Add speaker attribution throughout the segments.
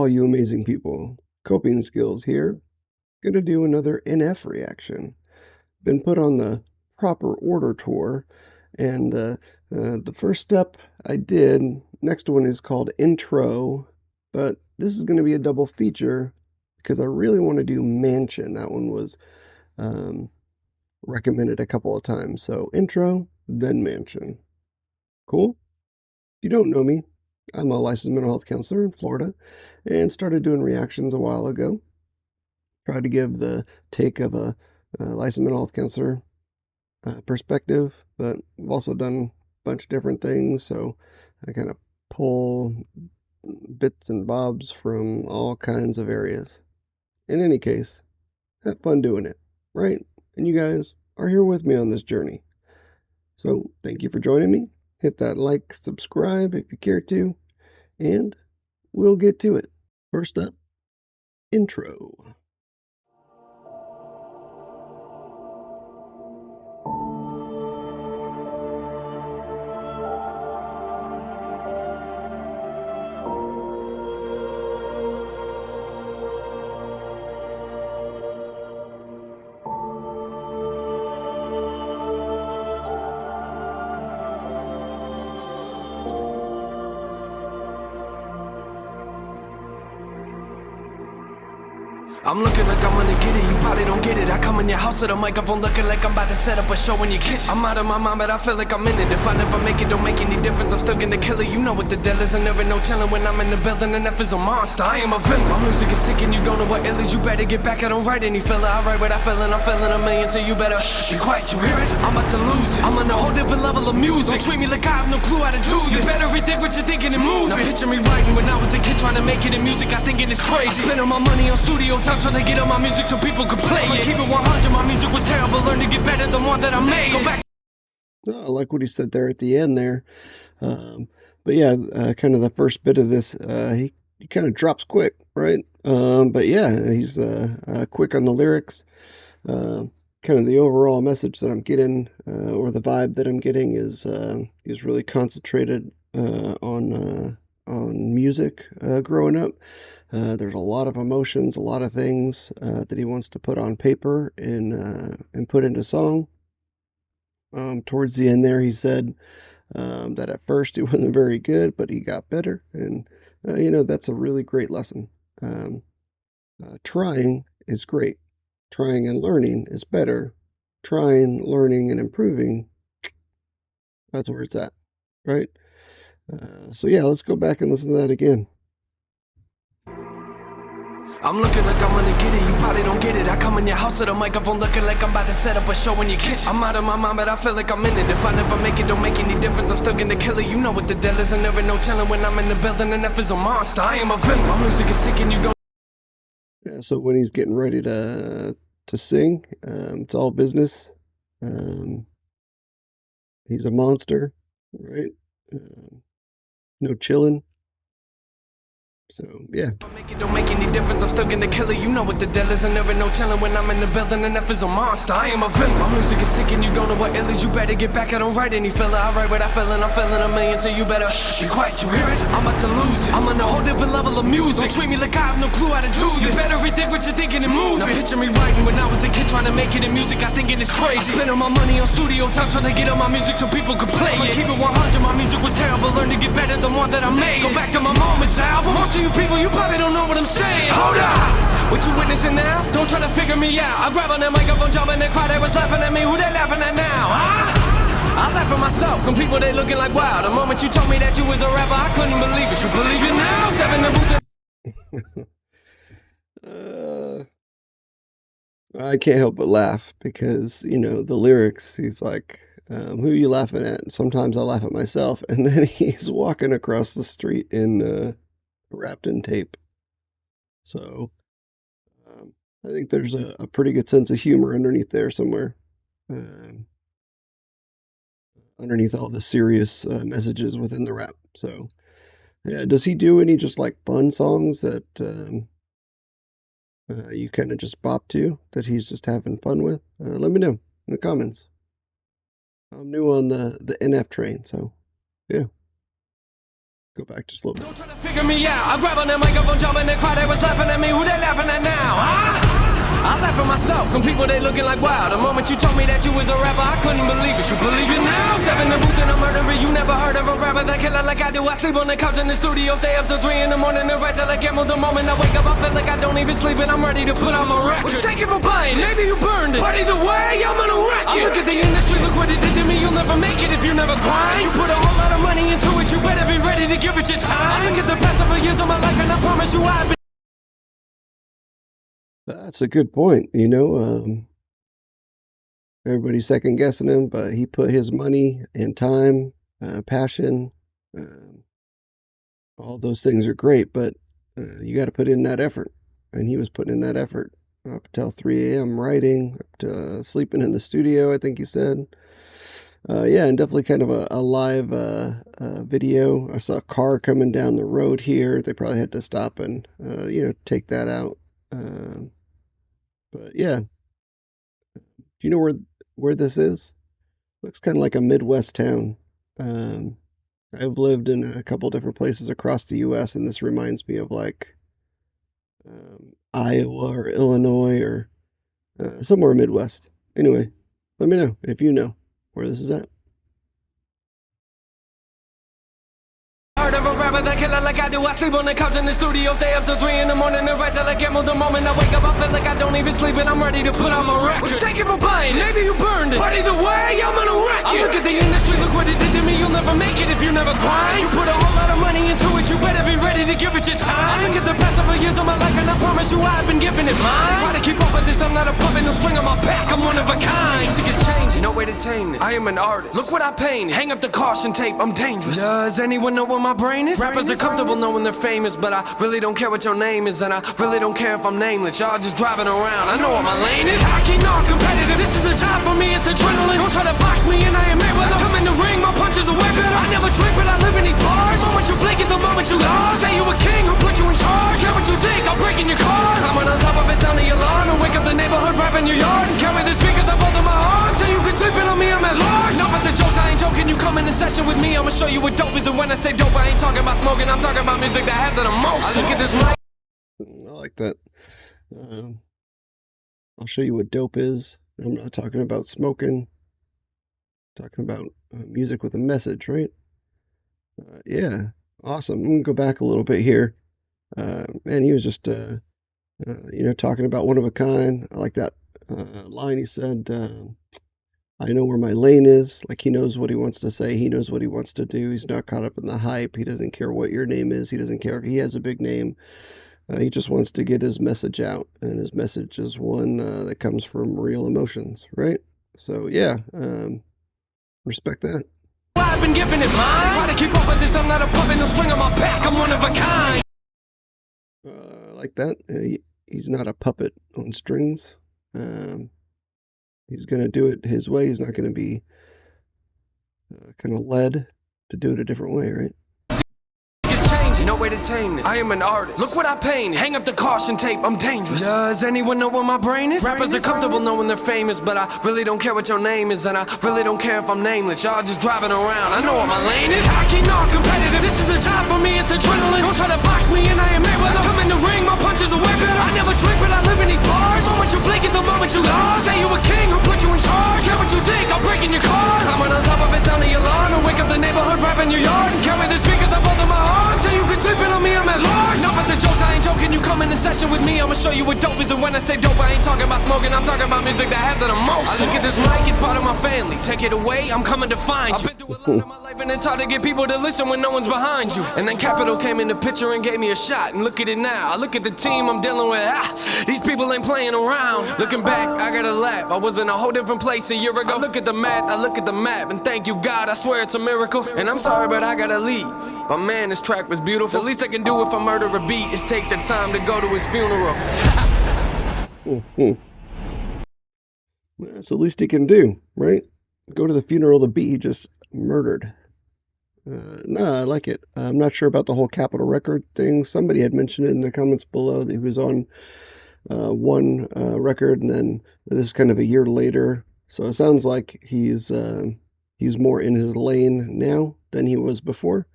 Speaker 1: all you amazing people. Coping skills here. Gonna do another NF reaction. Been put on the proper order tour, and the first step I did, next one is called intro, but this is gonna be a double feature because I really want to do mansion. That one was um, recommended a couple of times. So intro, then mansion. Cool? If you don't know me, I'm a licensed mental health counselor in Florida and started doing reactions a while ago. Tried to give the take of a licensed mental health counselor perspective, but I've also done a bunch of different things. So I kind of pull bits and bobs from all kinds of areas. In any case, have fun doing it, right? And you guys are here with me on this journey. So thank you for joining me. Hit that like, subscribe if you care to, and we'll get to it. First up, intro.
Speaker 2: I'm looking like I'm gonna get it, you probably don't get it. I come in your house with a microphone looking like I'm about to set up a show in your kitchen. I'm out of my mind, but I feel like I'm in it. If I never make it, don't make any difference. I'm still gonna kill it, you know what the deal is. I never know chillin' when I'm in the building, and F is a monster. I am a villain. My music is sick and you don't know what ill is. You better get back, I don't write any filler. I write what I feel and I'm feeling a million, so you better be quiet, you hear it? I'm about to lose it. I'm on a whole different level of music. Don't treat me like I have no clue how to do this. You better rethink what you're thinking and move. Now picture me writing when I was a kid trying to make it in music. I thinking it's crazy. I spend all my money on studio time trying to get on my music so people could play it. Keep it 100, my music was terrible. Learn to get better the more that I made. Go back.
Speaker 1: Oh, I like what he said there at the end there. But yeah, kind of the first bit of this, he kind of drops quick, right? But yeah, he's quick on the lyrics. Kind of the overall message that I'm getting, or the vibe that I'm getting, is he's really concentrated on music growing up. There's a lot of emotions, a lot of things that he wants to put on paper and put into song. Towards the end there, he said that at first he wasn't very good, but he got better, and that's a really great lesson. Trying is great. Trying and learning is better. Trying, learning, and improving, that's where it's at, right? So yeah, let's go back and listen to that again.
Speaker 2: I'm looking like I'm gonna get it, you probably don't get it. I come in your house with a microphone looking like I'm about to set up a show in your kitchen. I'm out of my mind, but I feel like I'm in it. If I never make it, don't make any difference. I'm still gonna kill it, you know what the deal is. I never know chillin' when I'm in the building, and F is a monster. I am a villain. My music is sick and you don't.
Speaker 1: Yeah, so when he's getting ready to sing, it's all business. He's a monster, right? No chilling. So yeah.
Speaker 2: Don't make any difference, I'm still gonna kill it, you know what the deal is. I never know chillin' when I'm in the building, and F is a monster. I am a villain. My music is sick and you don't know what ill is. You better get back, I don't write any filler. I write what I feel and I'm feeling a million, so you better be quiet, you hear it? I'm about to lose it. I'm on a whole different level of music. Don't treat me like I have no clue how to do this. You better rethink what you're thinking and move. Now picture me writing when I was a kid trying to make it in music. I thinking it's crazy. I spend all my money on studio time trying to get on my music so people could play it. Keep it 100, my music was terrible. Learn to get better the more that I made. Go back to my Moments album. Most of you people, you probably don't know what I'm saying. Hold up! What you witnessing now? Don't try to figure me out. I grab on that microphone, jump in the crowd, they was laughing at me. Who they laughing at now? Huh? I laugh at myself. Some people, they looking like, wow. The moment you told me that you was a rapper, I couldn't believe it. You believe it now? Step in the
Speaker 1: booth. I can't help but laugh because, the lyrics, he's like, who are you laughing at? And sometimes I laugh at myself. And then he's walking across the street wrapped in tape. So I think there's a pretty good sense of humor underneath there somewhere, underneath all the serious messages within the rap. So yeah, does he do any just like fun songs that you kind of just bop to, that he's just having fun with? Let me know in the comments. I'm new on the NF train, so yeah. go back just a little bit.
Speaker 2: Don't try to figure me out. I grab on that microphone, jump in the crowd, they was laughing at me. Who they laughing at now? Huh? I laugh at myself. Some people they looking like wow. The moment you told me that you was a rapper, I couldn't believe it. You believe it now? Step in the booth and I'm murdering. You never heard of a rapper that killer like I do. I sleep on the couch in the studio, stay up till 3 in the morning and write till I get more. The moment I wake up, I feel like I don't even sleep and I'm ready to put on my record. Well, thank you for buying. Maybe you burned it, but either way, I'm gonna wreck it. I look at the industry, look what it did to me. You'll never make it if you never grind. You put a whole lot of money into it, you better be ready to give it your time. I look at the best of the years of my life and I promise you I've been.
Speaker 1: That's a good point. Everybody's second guessing him, but he put his money and time, passion, all those things are great, but you got to put in that effort. And he was putting in that effort up till 3 a.m. writing, up to sleeping in the studio, I think he said. Yeah, and definitely kind of a live video. I saw a car coming down the road here. They probably had to stop and, take that out. But yeah, do you know where this is? Looks kind of like a Midwest town. Um, I've lived in a couple different places across the U.S., and this reminds me of like Iowa or Illinois or somewhere Midwest. Anyway, let me know if you know where this is at.
Speaker 2: Heard of a rapper that killer like I do. I sleep on the couch in the studio, stay up till 3 in the morning and write till I get more. The moment I wake up, I feel like I don't even sleep and I'm ready to put on my record. Well, thank you for buying. Maybe you burned it, but either way, I'm gonna wreck it. I look at the industry, look what it did to me. You'll never make it if you never grind. You put a whole lot of money into it, you better be ready to give it your time. I look at the best of the years of my life and I promise you I've been giving it mine. Try to keep up with this, I'm not a puppet, no string on my back. I'm one of a kind. Music is changing, no way to tame this. I am an artist. Look what I painted. Hang up the caution tape, I'm dangerous. Does anyone know where my brain is? Rappers are comfortable knowing they're famous, but I really don't care what your name is, and I really don't care if I'm nameless. Y'all just driving around, I know what my lane is. Hockey, not competitive, this is a job for me, it's adrenaline. Don't try to box me and I am Mayweather. Come in the ring, my punches are way better. I never drink, but I live in these bars. The moment you blink is the moment you lost. Say you a king, who put you in charge? Care what you think, I'm breaking your car. I'm on top of it, sound the alarm, and wake up the neighborhood, rap in your yard. And carry the speakers up under my arm, so you can sleep in on me, I'm at large. Enough with the jokes, I ain't joking, you come in the session with me, I'ma show you what dope is. And when I say dope, I ain't talking about smoking, I'm talking about music that has an emotion. I look at this mic.
Speaker 1: I like that. I'll show you what dope is. I'm not talking about smoking. I'm talking about music with a message, right? Yeah, awesome. I'm gonna go back a little bit here. Man, he was just, talking about one of a kind. I like that line he said. I know where my lane is. Like he knows what he wants to say. He knows what he wants to do. He's not caught up in the hype. He doesn't care what your name is. He doesn't care if he has a big name. He just wants to get his message out, and his message is one that comes from real emotions, right? So yeah, respect that.
Speaker 2: I've been giving it mine. Try to keep up with this, I'm not a puppet, no string on my back. I'm one of a kind.
Speaker 1: I like that. He's not a puppet on strings. He's going to do it his way. He's not going to be kind of led to do it a different way, right?
Speaker 2: No way to tame this. I am an artist. Look what I painted. Hang up the caution tape, I'm dangerous. Does anyone know where my brain is? Rappers are comfortable knowing they're famous, but I really don't care what your name is, and I really don't care if I'm nameless. Y'all just driving around, I know what my lane is. Hockey, not competitive, this is a job for me, it's adrenaline. Don't try to box me and I am Mayweather. Come in the ring, my punches are way better. I never drink, but I live in these bars. The moment you blink is the moment you lost. Say you a king, who put you in charge? Care what you think, I'm breaking your car. I'm on top of it, sound the alarm, and wake up the neighborhood, rap in your yard. And carry the speakers up under my arm, so you can sleeping on me, I'm at large. Enough with the jokes, I ain't joking, you come in the session with me, I'ma show you what dope is. And when I say dope, I ain't talking about smoking, I'm talking about music that has an emotion. I look at this mic, it's part of my family. Take it away, I'm coming to find you. I've been through a lot of my life and it's hard to get people to listen when no one's behind you. And then Capital came in the picture and gave me a shot. And look at it now, I look at the team I'm dealing with. These people ain't playing around. Looking back, I got a laugh. I was in a whole different place a year ago. I look at the math, I look at the map, and thank you God, I swear it's a miracle. And I'm sorry, but I gotta leave. But man, this track was beautiful. The least I can do if I murder a beat is take the time to go to his funeral.
Speaker 1: Well, that's the least he can do, right? Go to the funeral of the beat he just murdered. No, I like it. I'm not sure about the whole Capitol record thing. Somebody had mentioned it in the comments below that he was on one record, and then this is kind of a year later. So it sounds like he's more in his lane now than he was before.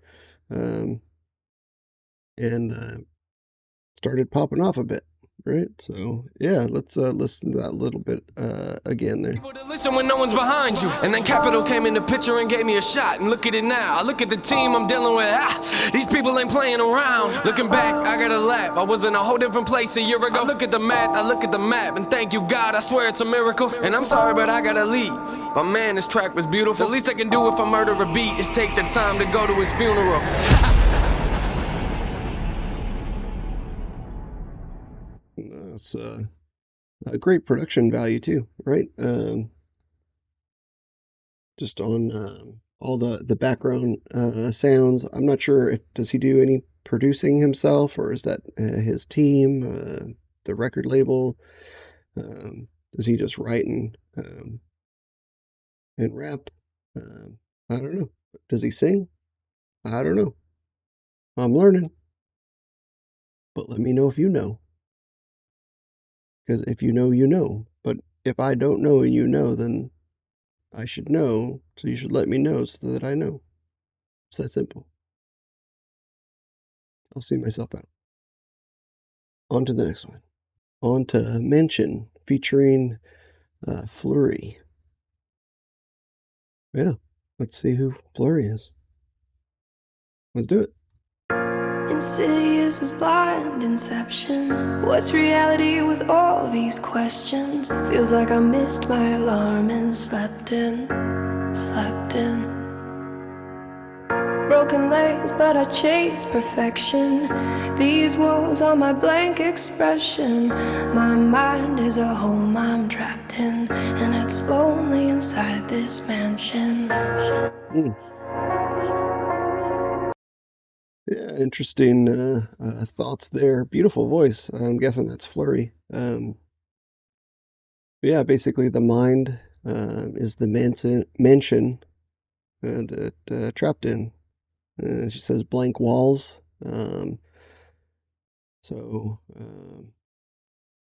Speaker 1: and started popping off a bit, right? So yeah, let's listen to that little bit again there.
Speaker 2: People to listen when no one's behind you. And then Capital came in the picture and gave me a shot. And look at it now. I look at the team I'm dealing with. These people ain't playing around. Looking back, I got a lap. I was in a whole different place a year ago. I look at the math, I look at the map, and thank you God, I swear it's a miracle. And I'm sorry, but I gotta leave. But man, this track was beautiful. The least I can do if I murder a beat is take the time to go to his funeral.
Speaker 1: That's a great production value too, right? Just on all the background sounds. I'm not sure if does he do any producing himself or is that his team, the record label? Does he just write and rap? I don't know. Does he sing? I don't know. I'm learning, but let me know if you know. Because if you know, you know. But if I don't know and you know, then I should know. So you should let me know so that I know. It's that simple. I'll see myself out. On to the next one. On to Mention featuring Fleurie. Yeah, let's see who Fleurie is. Let's do it.
Speaker 3: Insidious as blind inception. What's reality with all these questions? Feels like I missed my alarm and slept in. Broken legs, but I chase perfection. These walls are my blank expression. My mind is a home I'm trapped in, and it's lonely inside this mansion.
Speaker 1: Yeah, interesting thoughts there. Beautiful voice. I'm guessing that's Fleurie. Yeah, basically the mind is the mansion that trapped in. She says blank walls. So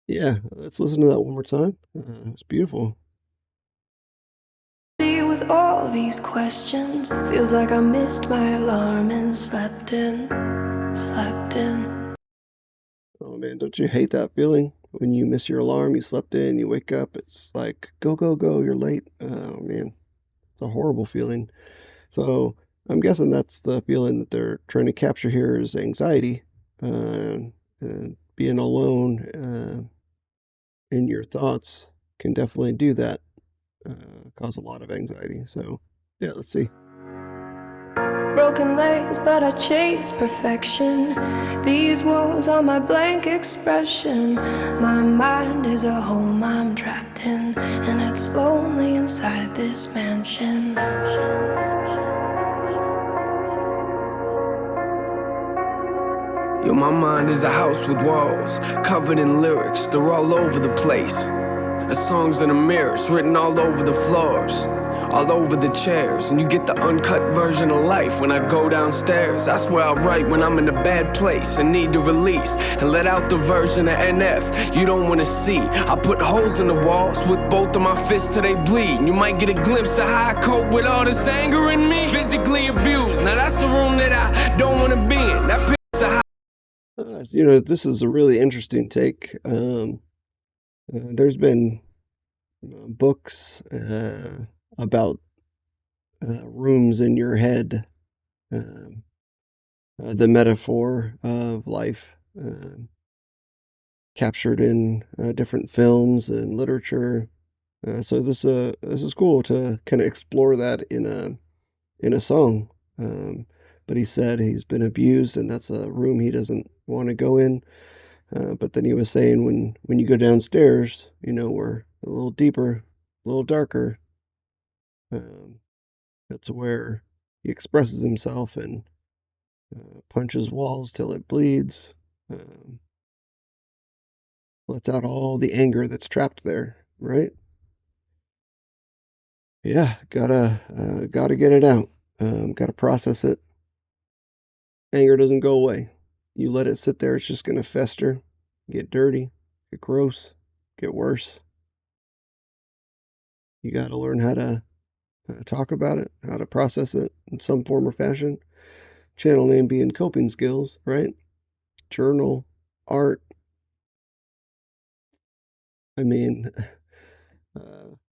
Speaker 1: yeah, let's listen to that one more time. It's beautiful.
Speaker 3: With all these questions, feels like I missed my alarm and slept in.
Speaker 1: Oh man, don't you hate that feeling when you miss your alarm, you slept in, you wake up, it's like go go go, you're late. Oh man, it's a horrible feeling. So I'm guessing that's the feeling that they're trying to capture here is anxiety, and being alone in your thoughts can definitely do that, cause a lot of anxiety. So yeah, let's see.
Speaker 3: Broken legs, but I chase perfection. These walls are my blank expression. My mind is a home I'm trapped in, and it's lonely inside this mansion.
Speaker 2: Yo, my mind is a house with walls, covered in lyrics, they're all over the place. The songs in the mirrors, written all over the floors, all over the chairs. And you get the uncut version of life when I go downstairs. That's where I write when I'm in a bad place and need to release, and let out the version of NF you don't want to see. I put holes in the walls with both of my fists till they bleed. And you might get a glimpse of how I cope with all this anger in me. Physically abused, now that's the room that I don't want to be in. That picture of how
Speaker 1: This is a really interesting take. There's been books about rooms in your head, the metaphor of life, captured in different films and literature. So this is cool to kind of explore that in a song. But he said he's been abused, and that's a room he doesn't want to go in. But then he was saying when you go downstairs, we're a little deeper, a little darker. Um, that's where he expresses himself and punches walls till it bleeds. Um, lets out all the anger that's trapped there, right? Yeah, gotta get it out. Gotta process it. Anger doesn't go away. You let it sit there, it's just gonna fester, get dirty, get gross, get worse. You gotta learn how to talk about it, how to process it in some form or fashion. Channel name being coping skills, right? journal, art. I mean,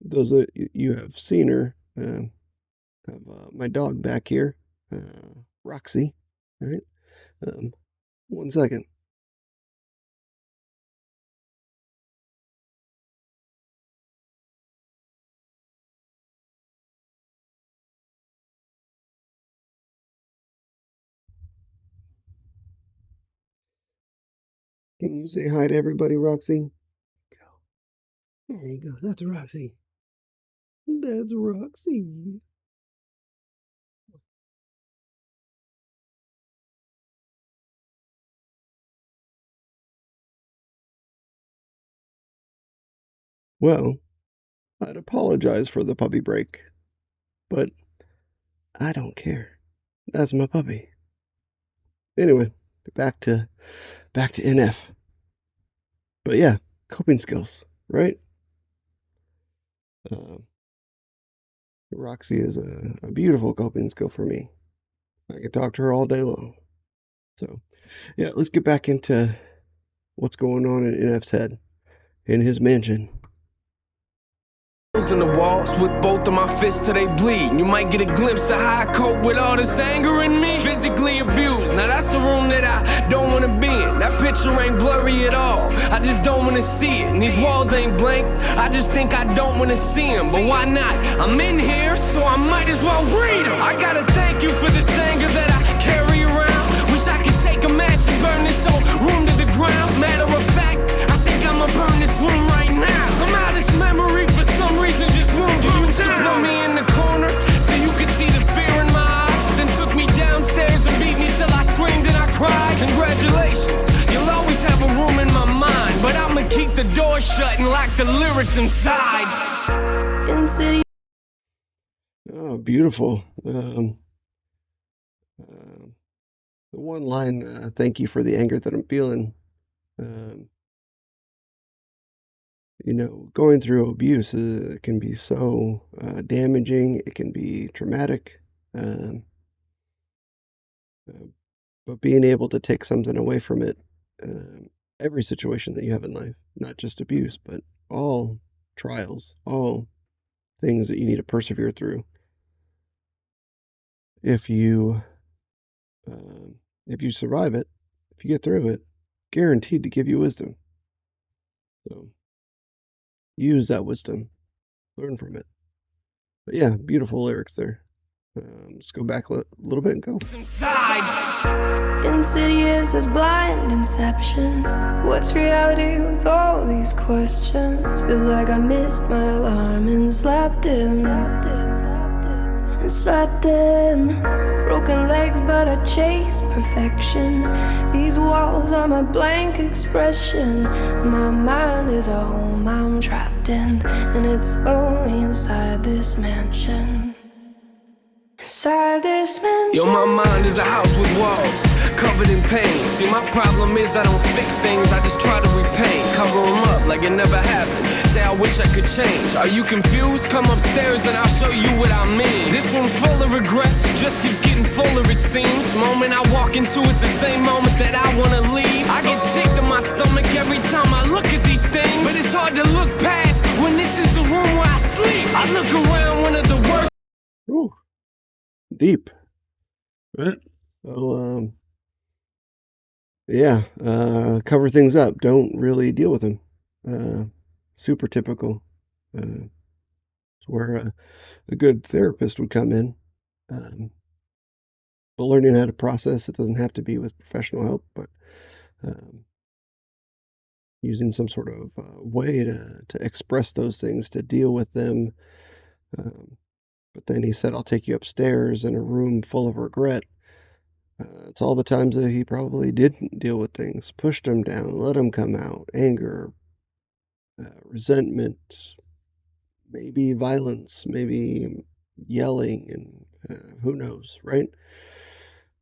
Speaker 1: those you have seen her. Have my dog back here, Roxy, right? Um, one second. Can you say hi to everybody, Roxy? There you go. That's Roxy. That's Roxy. Well, I'd apologize for the puppy break, but I don't care. That's my puppy. Anyway, back to NF. But yeah, coping skills, right? Um, Roxy is a beautiful coping skill for me. I can talk to her all day long. So yeah, let's get back into what's going on in NF's head in his mansion.
Speaker 2: In the walls with both of my fists till they bleed. You might get a glimpse of how I cope with all this anger in me. Physically abused, now that's the room that I don't wanna be in. That picture ain't blurry at all, I just don't wanna see it. And these walls ain't blank, I just think I don't wanna see them. But why not? I'm in here, so I might as well read them. I gotta thank you for this anger that I carry around. Wish I could take a match and burn this whole room to the ground. Matter of fact, I think I'ma burn this room right now. Somehow this memory for some reason just won't go down. Put me in the corner so you could see the fear in my eyes. Then took me downstairs and beat me till I screamed and I cried. Congratulations, you'll always have a room in my mind, but I'ma keep the door shut and lock the lyrics inside.
Speaker 3: In city.
Speaker 1: Oh, beautiful. The one line, thank you for the anger that I'm feeling. Um, going through abuse can be so damaging. It can be traumatic. Um, uh, but being able to take something away from it, every situation that you have in life, not just abuse, but all trials, all things that you need to persevere through. If you um, if you survive it, if you get through it, guaranteed to give you wisdom. So use that wisdom, learn from it. But yeah, beautiful lyrics there. Let's go back a little bit and go.
Speaker 3: Insidious as blind inception. What's reality with all these questions? Feels like I missed my alarm and slept in. And slept in. Broken legs, but I chase perfection. These walls are my blank expression. My mind is a home I'm trapped in, and it's lonely inside this mansion. Inside this mansion.
Speaker 2: Yo, my mind is a house with walls covered in pain. See, my problem is I don't fix things, I just try to repaint. Cover them up like it never happened. Say I wish I could change. Are you confused? Come upstairs and I'll show you what I mean. This room's full of regrets, just keeps getting fuller it seems. Moment I walk into it's the same moment that I wanna leave. I get sick to my stomach every time I look at these things, but it's hard to look past when this is the room where I sleep. I look around, one of the worst.
Speaker 1: Ooh, deep. Right? So, yeah, cover things up. Don't really deal with them. Super typical. It's where a good therapist would come in. Um, but learning how to process it doesn't have to be with professional help, but um, using some sort of way to express those things, to deal with them. Um, but then he said, I'll take you upstairs in a room full of regret. It's all the times that he probably didn't deal with things, pushed them down, let them come out, anger, resentment, maybe violence, maybe yelling, and who knows, right?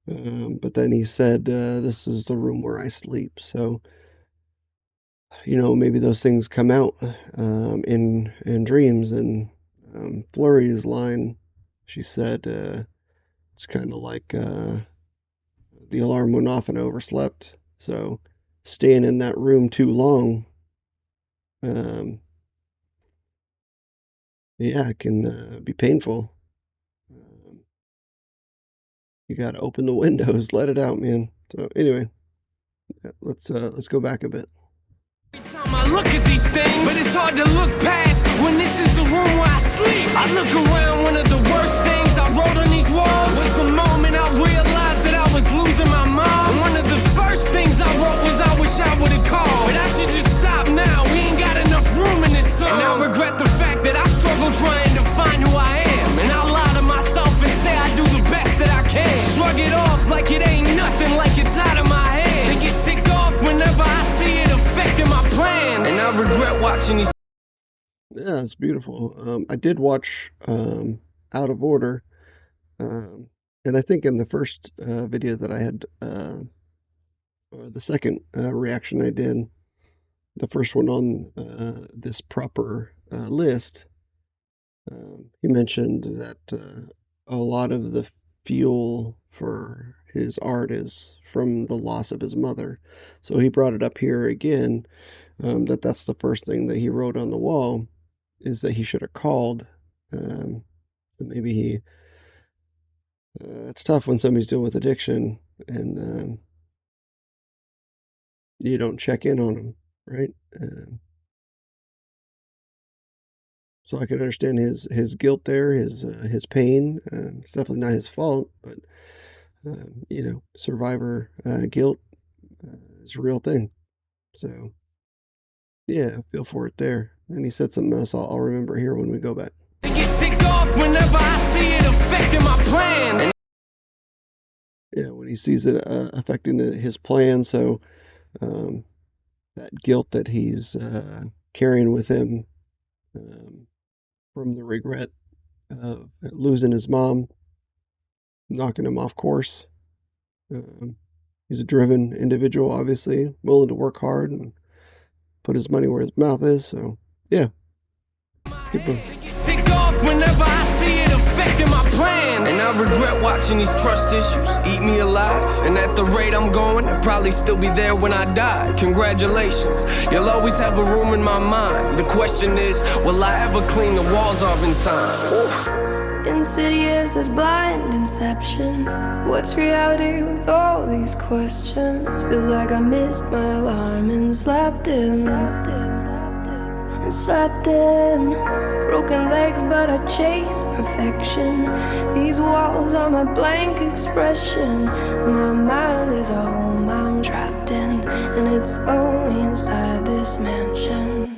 Speaker 1: But then he said, this is the room where I sleep. So, maybe those things come out in dreams. And Fleurie's line, she said, it's kind of like the alarm went off and I overslept. So staying in that room too long, um, yeah, it can be painful. Um, you got to open the windows, let it out, man. So anyway, yeah, let's go back a bit.
Speaker 2: Every time I look at these things, but it's hard to look past when this is the room where I sleep. I look around, one of the worst things I wrote on these walls was the moment I realized that I was losing my mom. And one of the first things I wrote was I wish I would've called, but I should just stop now. We ain't got enough room in this song. And I regret the fact that I struggle trying to find who I am, and I lie to myself and say I do the best that I can. Shrug it off like it ain't nothing, like it's out of my head. They get ticked off whenever I see it affecting my plans, and I regret watching these.
Speaker 1: Yeah, it's beautiful. I did watch Out of Order, um, and I think in the first video that I had, or the second reaction I did, the first one on this proper list, he mentioned that a lot of the fuel for his art is from the loss of his mother. So he brought it up here again, that that's the first thing that he wrote on the wall, is that he should have called. Maybe he, it's tough when somebody's dealing with addiction and you don't check in on them, right? So I can understand his guilt there, his pain. It's definitely not his fault, but survivor guilt is a real thing. So yeah, I feel for it there. And he said something else I'll remember here when we go back.
Speaker 2: They get ticked off whenever I see it affecting my plans.
Speaker 1: Yeah, when he sees it affecting his plan, so um, that guilt that he's carrying with him from the regret of losing his mom, knocking him off course. Um, he's a driven individual, obviously, willing to work hard and put his money where his mouth is. So, yeah, let's keep going.
Speaker 2: Tick off whenever I see it affecting my plans, and I regret watching these trust issues eat me alive. And at the rate I'm going, I'll probably still be there when I die. Congratulations, you'll always have a room in my mind. The question is, will I ever clean the walls off in time? Oof.
Speaker 3: Insidious as blind inception. What's reality with all these questions? Feels like I missed my alarm and slept in. Broken legs, but I chase perfection. These walls are my blank expression. My mind is a home I'm trapped in, and it's only inside this mansion.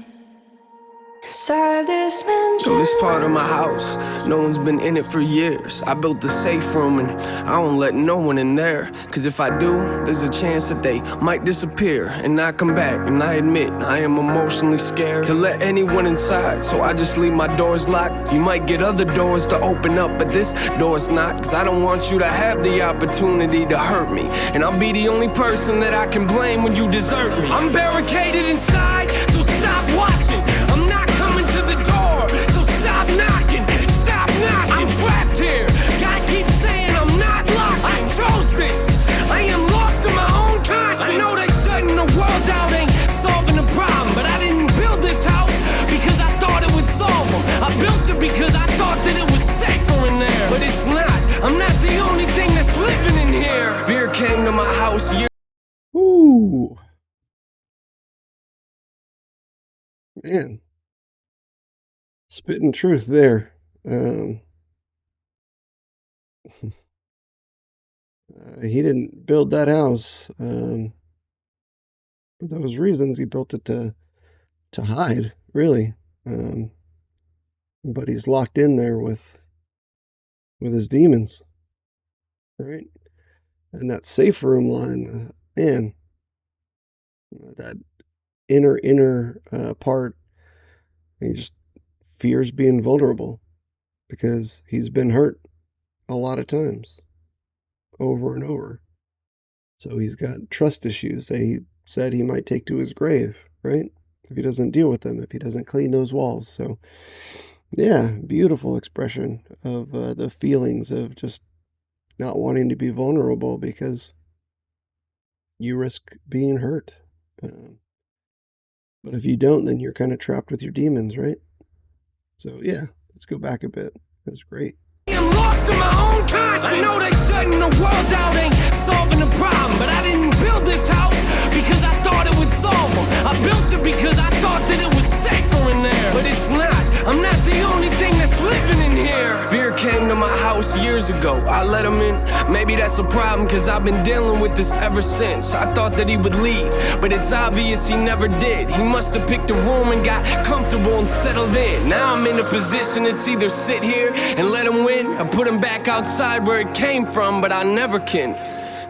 Speaker 3: Inside this mansion.
Speaker 2: So this part of my house, no one's been in it for years. I built the safe room and I don't let no one in there. Cause if I do, there's a chance that they might disappear and not come back. And I admit, I am emotionally scared to let anyone inside, so I just leave my doors locked. You might get other doors to open up, but this door's not. Cause I don't want you to have the opportunity to hurt me, and I'll be the only person that I can blame when you desert me. I'm barricaded inside, so stop watching. I'm not coming to the door, so stop knocking. Stop knocking. I'm trapped here. Gotta keep saying I'm not locked. I chose this. I am lost in my own conscience. I know that shutting the world out ain't solving the problem, but I didn't build this house because I thought it would solve them. I built it because I thought that it was safer in there, but it's not. I'm not the only thing that's living in here. Fear came to my house years.
Speaker 1: Ooh, man, spitting truth there. He didn't build that house for those reasons. He built it to hide, really. But he's locked in there with his demons, right? And that safe room line, man, that inner part, he just fears being vulnerable because he's been hurt a lot of times, over and over. So he's got trust issues that he said he might take to his grave, right? If he doesn't deal with them, if he doesn't clean those walls. So, yeah, beautiful expression of the feelings of just not wanting to be vulnerable because you risk being hurt. Um, but if you don't, then you're kind of trapped with your demons, right? So yeah, let's go back a bit. That's great.
Speaker 2: I'm lost in my own conscience. I know that shutting the world out ain't solving the problem, but I didn't build this house because I thought it would solve them. I built it because I thought that it was safer in there, but it's not. I'm not the only thing that's living in here. Fear came to my house years ago. I let him in. Maybe that's a problem, cause I've been dealing with this ever since. I thought that he would leave, but it's obvious he never did. He must have picked a room and got comfortable and settled in. Now I'm in a position, it's either sit here and let him win or put him back outside where it came from, but I never can.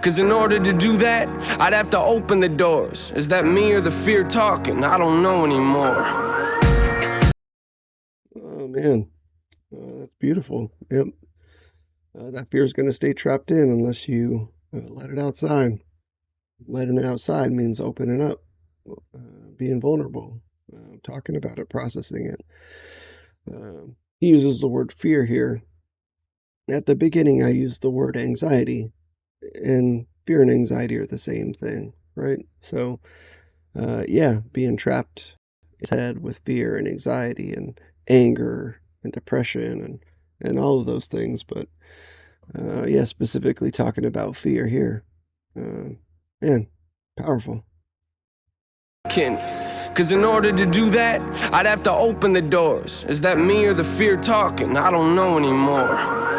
Speaker 2: Cause in order to do that, I'd have to open the doors. Is that me or the fear talking? I don't know anymore.
Speaker 1: Oh man, that's beautiful. Yep. That fear is going to stay trapped in unless you let it outside. Letting it outside means opening up, being vulnerable, talking about it, processing it. He uses the word fear here. At the beginning, I used the word anxiety, and fear and anxiety are the same thing, right? So, yeah, being trapped in his head with fear and anxiety and anger and depression and all of those things, but yeah, specifically talking about fear here. Man, powerful.
Speaker 2: Cause in order to do that, I'd have to open the doors. Is that me or the fear talking? I don't know anymore.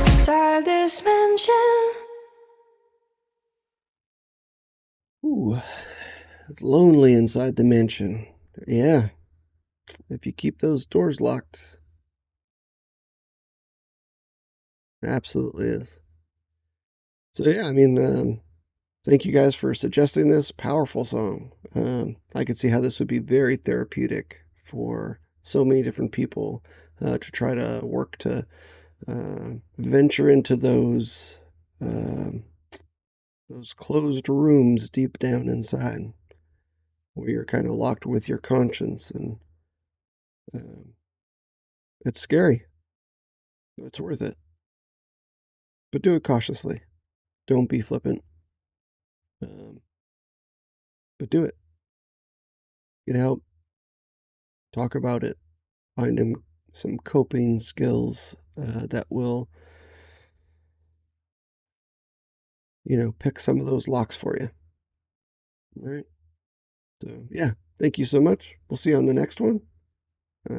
Speaker 3: Inside this mansion.
Speaker 1: Ooh, it's lonely inside the mansion. Yeah, if you keep those doors locked, absolutely is. So yeah, I mean, thank you guys for suggesting this powerful song. I could see how this would be very therapeutic for so many different people to try to work to venture into those closed rooms deep down inside where you're kind of locked with your conscience, and um, it's scary. It's worth it, but do it cautiously. Don't be flippant, um, but do it. Get help. Talk about it. Find some coping skills that will, pick some of those locks for you. All right. So yeah, thank you so much. We'll see you on the next one. I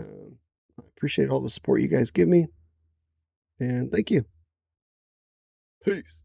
Speaker 1: appreciate all the support you guys give me, and thank you. Peace.